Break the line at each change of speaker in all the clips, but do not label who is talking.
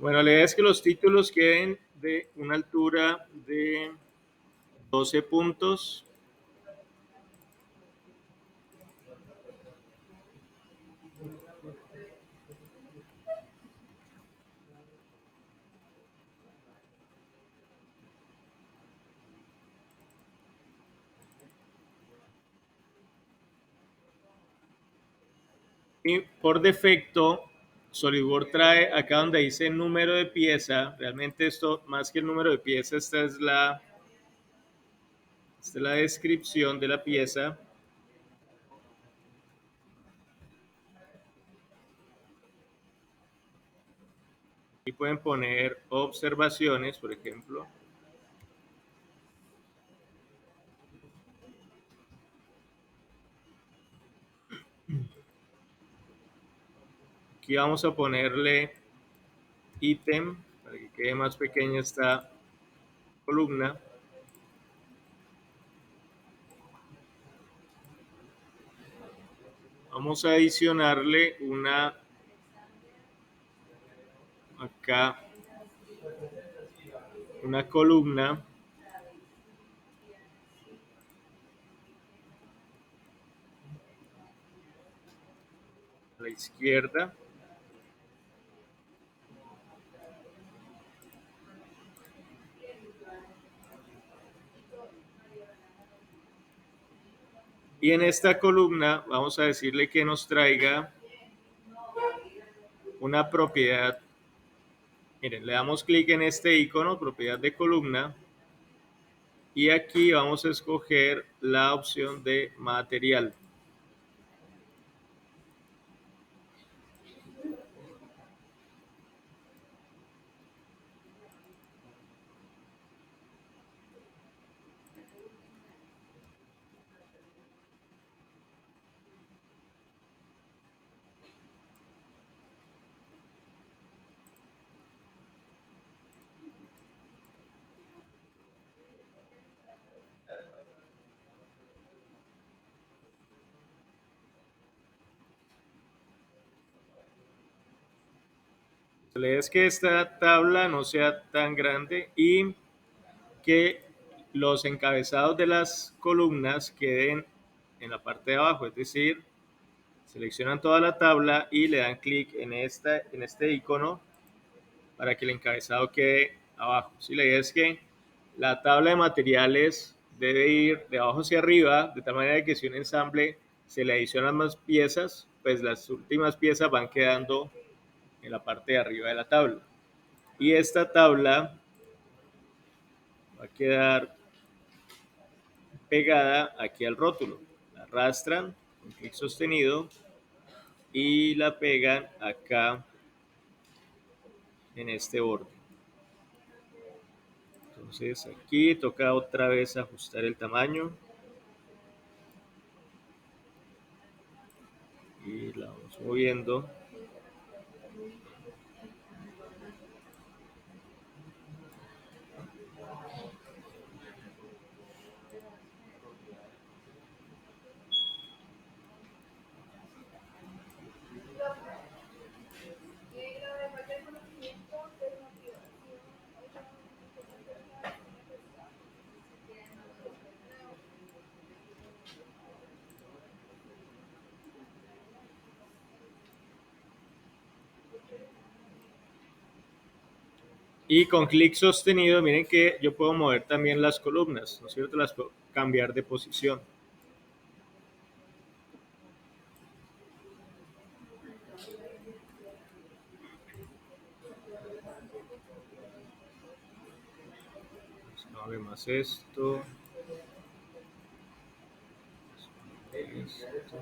Bueno, la idea es que los títulos queden de una altura de 12 puntos. Y por defecto, SolidWorks trae acá donde dice número de pieza. Realmente esto, más que el número de pieza, esta es la descripción de la pieza. Y pueden poner observaciones, por ejemplo. Aquí vamos a ponerle ítem para que quede más pequeña esta columna. Vamos a adicionarle acá una columna a la izquierda. Y en esta columna vamos a decirle que nos traiga una propiedad. Miren, le damos clic en este icono, propiedad de columna, y aquí vamos a escoger la opción de material. La idea es que esta tabla no sea tan grande y que los encabezados de las columnas queden en la parte de abajo, es decir, seleccionan toda la tabla y le dan clic en este icono para que el encabezado quede abajo. Sí, la idea es que la tabla de materiales debe ir de abajo hacia arriba, de tal manera que si un ensamble se le adicionan más piezas, pues las últimas piezas van quedando en la parte de arriba de la tabla. Y esta tabla va a quedar pegada aquí al rótulo. La arrastran con clic sostenido y la pegan acá en este borde. Entonces aquí toca otra vez ajustar el tamaño y la vamos moviendo. Y con clic sostenido, miren que yo puedo mover también las columnas, ¿no es cierto? Las puedo cambiar de posición. No ve más esto. Esto.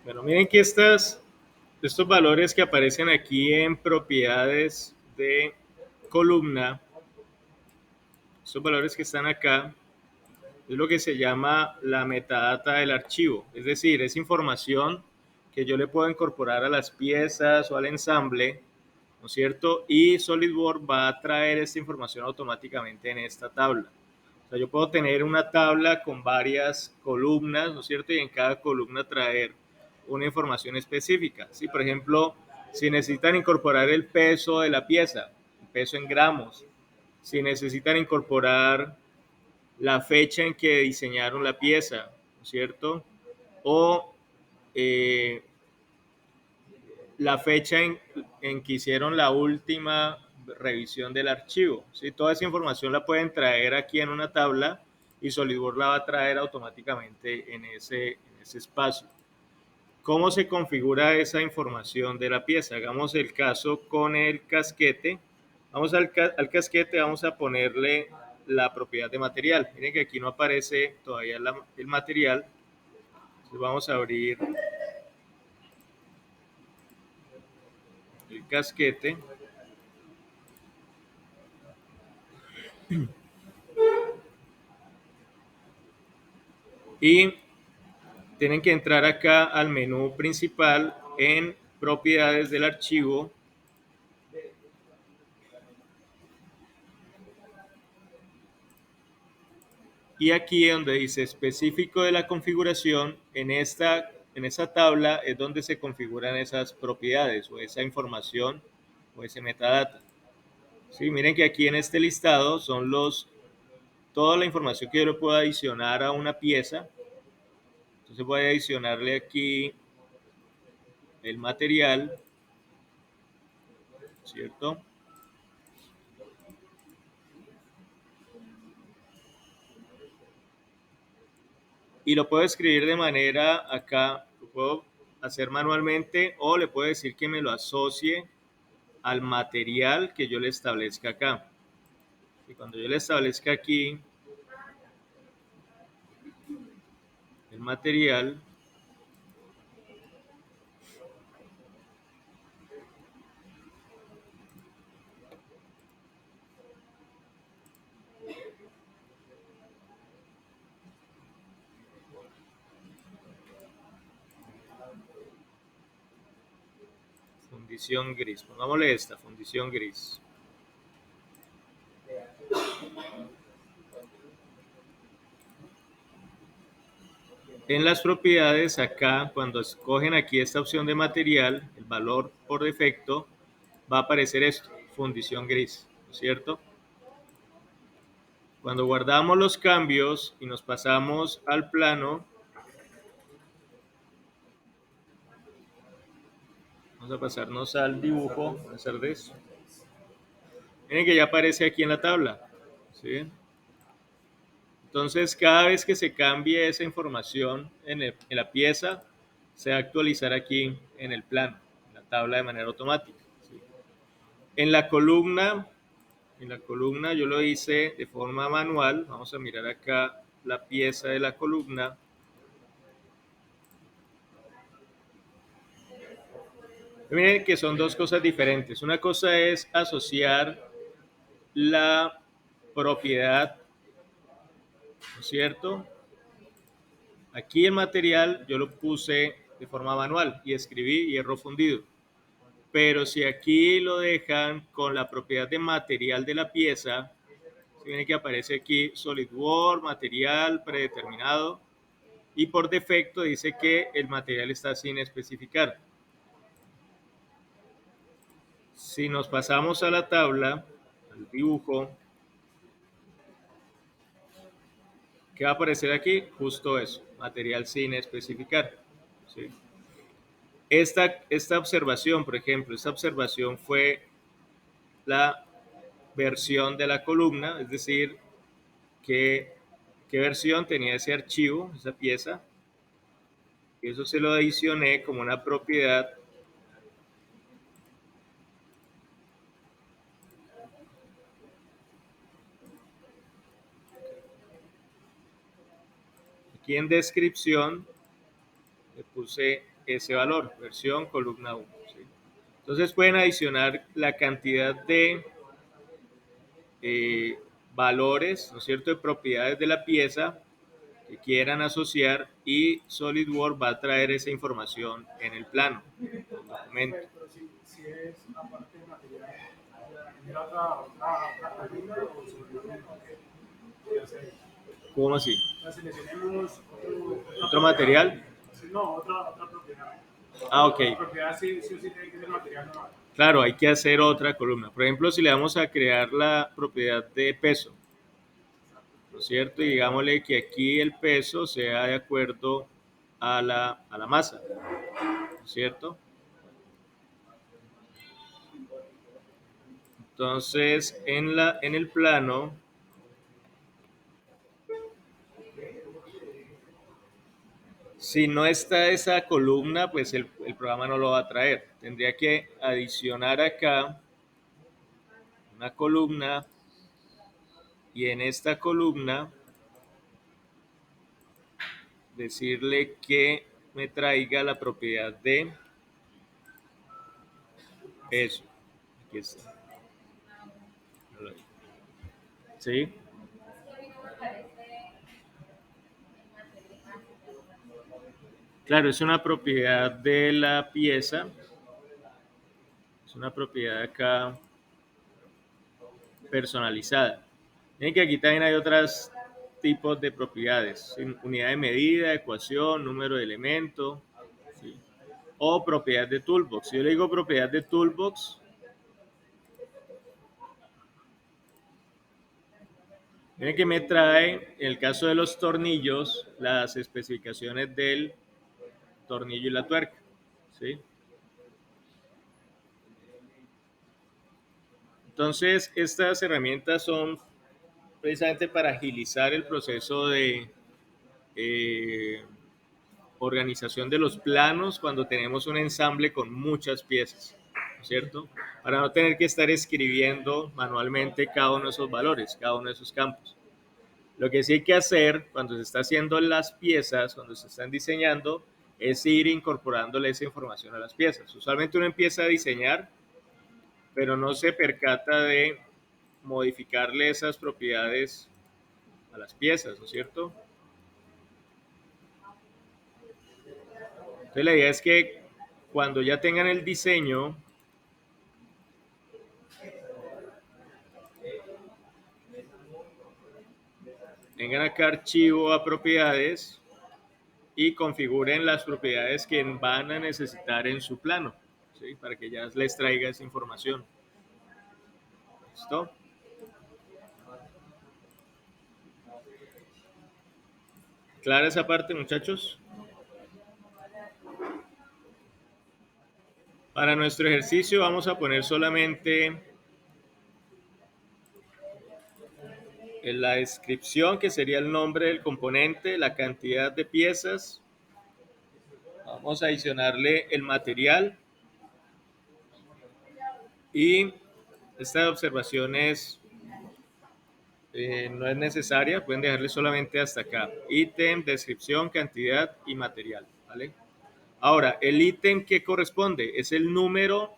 Bueno, miren que estos valores que aparecen aquí en propiedades de columna, estos valores que están acá, es lo que se llama la metadata del archivo. Es decir, es información que yo le puedo incorporar a las piezas o al ensamble, ¿no es cierto? Y SolidWorks va a traer esta información automáticamente en esta tabla. O sea, yo puedo tener una tabla con varias columnas, ¿no es cierto? Y en cada columna traer una información específica. ¿Sí? Por ejemplo, si necesitan incorporar el peso de la pieza, el peso en gramos, si necesitan incorporar la fecha en que diseñaron la pieza, ¿no es cierto? O eh, la fecha en que hicieron la última revisión del archivo. ¿Sí? Toda esa información la pueden traer aquí en una tabla y SolidWorks la va a traer automáticamente en ese espacio. ¿Cómo se configura esa información de la pieza? Hagamos el caso con el casquete. Vamos al casquete, vamos a ponerle la propiedad de material. Miren que aquí no aparece todavía el material. Entonces vamos a abrir el casquete. Y tienen que entrar acá al menú principal en propiedades del archivo. Y aquí donde dice específico de la configuración, en esa tabla es donde se configuran esas propiedades o esa información o ese metadata. Sí, miren que aquí en este listado son toda la información que yo le puedo adicionar a una pieza. Entonces voy a adicionarle aquí el material, ¿cierto? Y lo puedo escribir de manera acá, lo puedo hacer manualmente o le puedo decir que me lo asocie al material que yo le establezca acá. Y cuando yo le establezca aquí el material, fundición gris, pongámosle esta, fundición gris. En las propiedades acá, cuando escogen aquí esta opción de material, el valor por defecto, va a aparecer esto, fundición gris, ¿no es cierto? Cuando guardamos los cambios y nos pasamos al plano, vamos a pasarnos al dibujo, vamos a hacer de eso. Miren que ya aparece aquí en la tabla, ¿sí? Entonces, cada vez que se cambie esa información en la pieza, se va a actualizar aquí en el plano, en la tabla de manera automática, ¿sí? En la columna, yo lo hice de forma manual. Vamos a mirar acá la pieza de la columna. Miren que son dos cosas diferentes. Una cosa es asociar la propiedad, ¿no es cierto? Aquí el material yo lo puse de forma manual y escribí hierro fundido. Pero si aquí lo dejan con la propiedad de material de la pieza, si ven que aparece aquí SolidWorks, material predeterminado, y por defecto dice que el material está sin especificar. Si nos pasamos a la tabla, al dibujo, ¿qué va a aparecer aquí? Justo eso, material sin especificar. ¿Sí? Esta observación, por ejemplo, esta observación fue la versión de la columna, es decir, qué versión tenía ese archivo, esa pieza, y eso se lo adicioné como una propiedad aquí en descripción. Le puse ese valor, versión columna 1. ¿Sí? Entonces pueden adicionar la cantidad de valores, ¿no es cierto?, de propiedades de la pieza que quieran asociar, y SolidWorks va a traer esa información en el plano, en el documento.
Pero si es aparte de material, ¿tendrá otra columna o sobre lo mismo que hace?
¿Cómo así?
O sea, si le tenemos
¿Otro material?
No, otra propiedad.
Ah, ok.
La propiedad sí o sí tiene que ser material normal.
Claro, hay que hacer otra columna. Por ejemplo, si le vamos a crear la propiedad de peso, ¿no es cierto? Y digámosle que aquí el peso sea de acuerdo a la masa, ¿no es cierto? Entonces, en el plano, si no está esa columna, pues el programa no lo va a traer. Tendría que adicionar acá una columna, y en esta columna decirle que me traiga la propiedad de peso. Aquí está. ¿Sí? Claro, es una propiedad de la pieza. Es una propiedad acá personalizada. Miren que aquí también hay otros tipos de propiedades: unidad de medida, ecuación, número de elemento, ¿sí? O propiedad de toolbox. Si yo le digo propiedad de toolbox, miren que me trae, en el caso de los tornillos, las especificaciones del tornillo y la tuerca, ¿sí? Entonces, estas herramientas son precisamente para agilizar el proceso de eh, organización de los planos cuando tenemos un ensamble con muchas piezas, ¿no es cierto? Para no tener que estar escribiendo manualmente cada uno de esos valores, cada uno de esos campos. Lo que sí hay que hacer cuando se está haciendo las piezas, cuando se están diseñando, es ir incorporándole esa información a las piezas. Usualmente uno empieza a diseñar, pero no se percata de modificarle esas propiedades a las piezas, ¿no es cierto? Entonces la idea es que cuando ya tengan el diseño, tengan acá archivo a propiedades y configuren las propiedades que van a necesitar en su plano, ¿sí? Para que ya les traiga esa información. ¿Listo? ¿Clara esa parte, muchachos? Para nuestro ejercicio vamos a poner solamente en la descripción, que sería el nombre del componente, la cantidad de piezas. Vamos a adicionarle el material, y esta observación no es necesaria, pueden dejarle solamente hasta acá: ítem, descripción, cantidad y material, ¿vale? Ahora, el ítem que corresponde es el número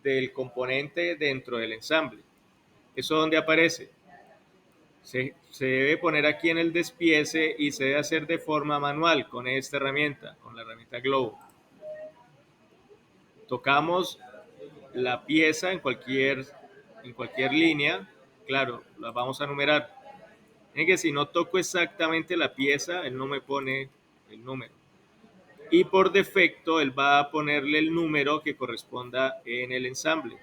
del componente dentro del ensamble. ¿Eso dónde aparece? Se debe poner aquí en el despiece, y se debe hacer de forma manual con esta herramienta, con la herramienta Glow. Tocamos la pieza en cualquier línea, claro, la vamos a numerar. Es que si no toco exactamente la pieza, él no me pone el número. Y por defecto, él va a ponerle el número que corresponda en el ensamble.